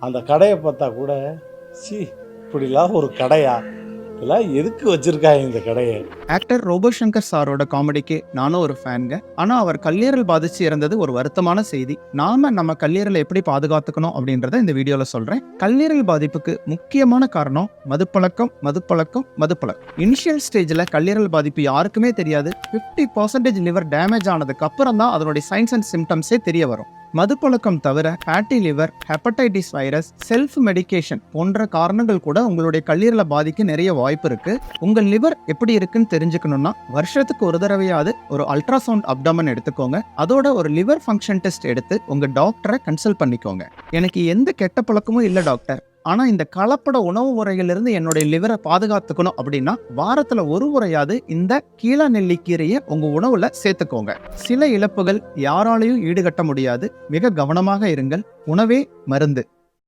அந்த கடையை பார்த்தா கூட இப்படிலாம் ஒரு கடையா, இதெல்லாம் எதுக்கு வச்சிருக்காங்க இந்த கடையை? ஆக்டர் ரோபோசங்கர் சாரோட காமெடிக்கு நானும் ஒரு ஃபேனுங்க. ஆனா அவர் கல்லீரல் பாதிச்சு இறந்தது ஒரு வருத்தமான செய்தி. நாம நம்ம கல்லீரலை எப்படி பாதுகாத்துக்கணும் அப்படின்றத இந்த வீடியோல சொல்றேன். கல்லீரல் பாதிப்புக்கு முக்கியமான காரணம் மதுப்பழக்கம். இனிஷியல் ஸ்டேஜ்ல கல்லீரல் பாதிப்பு யாருக்குமே தெரியாது. 50% லிவர் டேமேஜ் ஆனதுக்கு அப்புறம் தான் அதனுடைய சைன்ஸ் அண்ட் சிம்டம்ஸே தெரிய வரும். மதுப்பழக்கம் தவிர fatty liver, hepatitis virus, self medication போன்ற காரணங்கள் கூட உங்களுடைய கல்லீரலை பாதிக்க நிறைய வாய்ப்பு இருக்கு. உங்க லிவர் எப்படி இருக்குன்னு தெரிஞ்சுக்கணும்னா வருஷத்துக்கு ஒரு தடவையாவது ஒரு அல்ட்ராசவுண்ட் அப்டாமன் எடுத்துக்கோங்க. அதோட ஒரு லிவர் ஃபங்க்ஷன் டெஸ்ட் எடுத்து உங்க டாக்டரை கன்சல்ட் பண்ணிக்கோங்க. எனக்கு எந்த கெட்ட பழக்கமும் இல்லை டாக்டர், ஆனா இந்த கலப்பட உணவு முறைகளிலிருந்து என்னுடைய லிவரை பாதுகாத்துக்கணும் அப்படின்னா வாரத்துல ஒரு முறையாவது இந்த கீழ நெல்லிக்கீரையை உங்க உணவுல சேர்த்துக்கோங்க. சில இழப்புகள் யாராலையும் ஈடுகட்ட முடியாது. மிக கவனமாக இருங்கள். உணவே மருந்து.